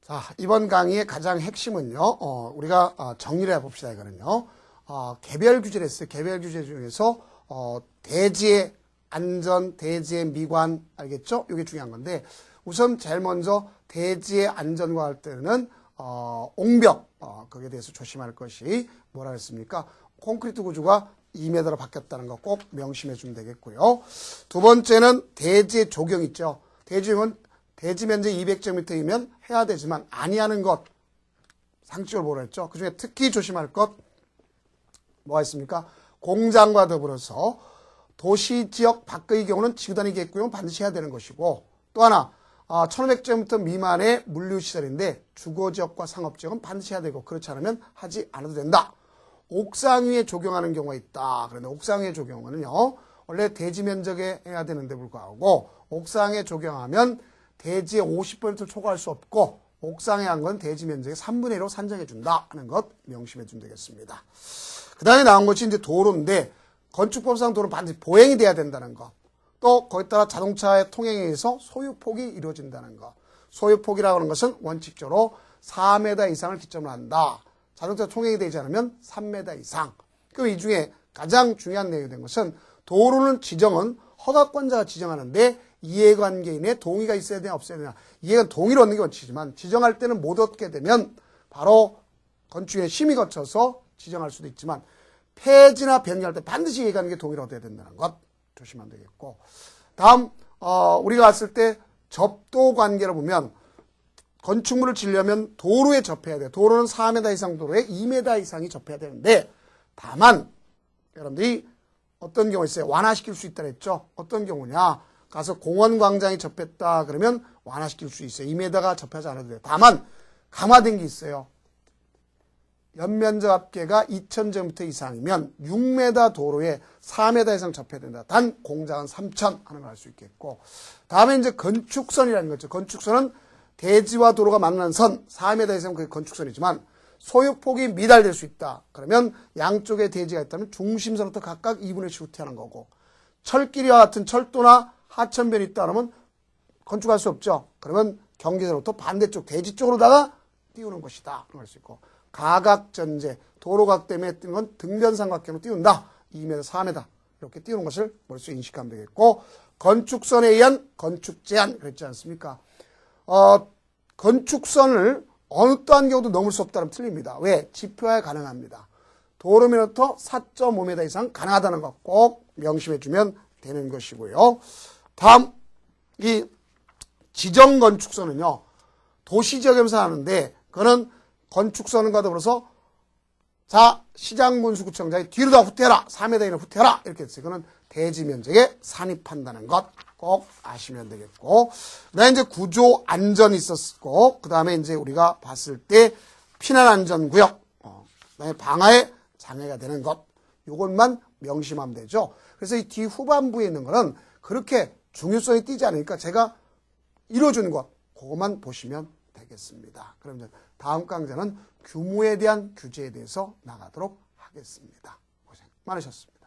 자, 이번 강의의 가장 핵심은요, 우리가 정리를 해봅시다, 이거는요. 개별 규제를 했어요. 개별 규제 중에서, 대지의 안전, 대지의 미관, 알겠죠? 이게 중요한 건데, 우선 제일 먼저 대지의 안전과 할 때는, 옹벽, 거기에 대해서 조심할 것이 뭐라 했습니까? 콘크리트 구조가 2m로 바뀌었다는 거 꼭 명심해 주면 되겠고요. 두 번째는 대지의 조경 있죠. 대지는 대지 면적 200제곱미터이면 해야 되지만 아니하는 것 상식을 보라 했죠. 그중에 특히 조심할 것 뭐가 있습니까? 공장과 더불어서 도시지역 밖의 경우는 지구단위 계획구역은 반드시 해야 되는 것이고, 또 하나 1500제곱미터 미만의 물류시설인데 주거지역과 상업지역은 반드시 해야 되고, 그렇지 않으면 하지 않아도 된다. 옥상 위에 적용하는 경우가 있다. 그런데 옥상 위에 적용은요, 원래 대지 면적에 해야 되는데 불구하고 옥상에 적용하면 대지의 50%를 초과할 수 없고, 옥상에 한 건 대지 면적의 3분의 1로 산정해 준다 하는 것 명심해 주면 되겠습니다. 그 다음에 나온 것이 이제 도로인데, 건축법상 도로는 반드시 보행이 돼야 된다는 것. 또 거기에 따라 자동차의 통행에 의해서 소유폭이 이루어진다는 것. 소유폭이라고 하는 것은 원칙적으로 4m 이상을 기점으로 한다. 자동차 통행이 되지 않으면 3m 이상. 그럼 이 중에 가장 중요한 내용이 된 것은, 도로는 지정은 허가권자가 지정하는데 이해관계인의 동의가 있어야 되냐 없어야 되냐. 이해관 동의를 얻는 게 원칙이지만 지정할 때는 못 얻게 되면 바로 건축의 심의 거쳐서 지정할 수도 있지만, 폐지나 변경할 때 반드시 이해관계 동의를 얻어야 된다는 것 조심하면 되겠고, 다음 우리가 왔을 때 접도관계를 보면, 건축물을 지으려면 도로에 접해야 돼요. 도로는 4m 이상 도로에 2m 이상이 접해야 되는데, 다만 여러분들이 어떤 경우 있어요? 완화시킬 수 있다 그랬죠? 어떤 경우냐? 가서 공원 광장이 접했다 그러면 완화시킬 수 있어요. 2m가 접하지 않아도 돼요. 다만 강화된 게 있어요. 연면적 합계가 2000제곱미터 이상이면 6m 도로에 4m 이상 접해야 된다. 단 공장은 3000 하는 걸 알 수 있겠고, 다음에 이제 건축선이라는 거죠. 건축선은 대지와 도로가 만나는 선 4m 이상 그게 건축선이지만 소유폭이 미달될 수 있다. 그러면 양쪽에 대지가 있다면 중심선부터 각각 2분의 1씩 후퇴하는 거고, 철길이와 같은 철도나 하천변이 있다 그러면 건축할 수 없죠. 그러면 경계선부터 반대쪽 대지 쪽으로다가 띄우는 것이다. 그럴 수 있고, 가각전제, 도로각 때문에 띄는 건 등변삼각형으로 띄운다. 2m, 4m 이렇게 띄우는 것을 벌써 인식하면 되겠고, 건축선에 의한 건축 제한 그랬지 않습니까? 건축선을 어느 또한 경우도 넘을 수 없다면 틀립니다. 왜? 지표화에 가능합니다. 도로미터부터 4.5m 이상 가능하다는 것 꼭 명심해 주면 되는 것이고요. 다음, 이 지정건축선은요, 도시지역에서 하는데, 그거는 건축선과 더불어서 자, 시장군수구청장이 뒤로 다 후퇴해라. 4m 이내 후퇴해라. 이렇게 했어요. 그거는 대지 면적에 산입한다는 것 꼭 아시면 되겠고, 그 다음에 이제 구조 안전이 있었고, 그 다음에 이제 우리가 봤을 때 피난안전구역, 그 다음에 방화에 장애가 되는 것, 요것만 명심하면 되죠. 그래서 이 뒤 후반부에 있는 거는 그렇게 중요성이 띄지 않으니까 제가 이뤄준 것, 그것만 보시면 되겠습니다. 그럼 이제 다음 강좌는 규모에 대한 규제에 대해서 나가도록 하겠습니다. 고생 많으셨습니다.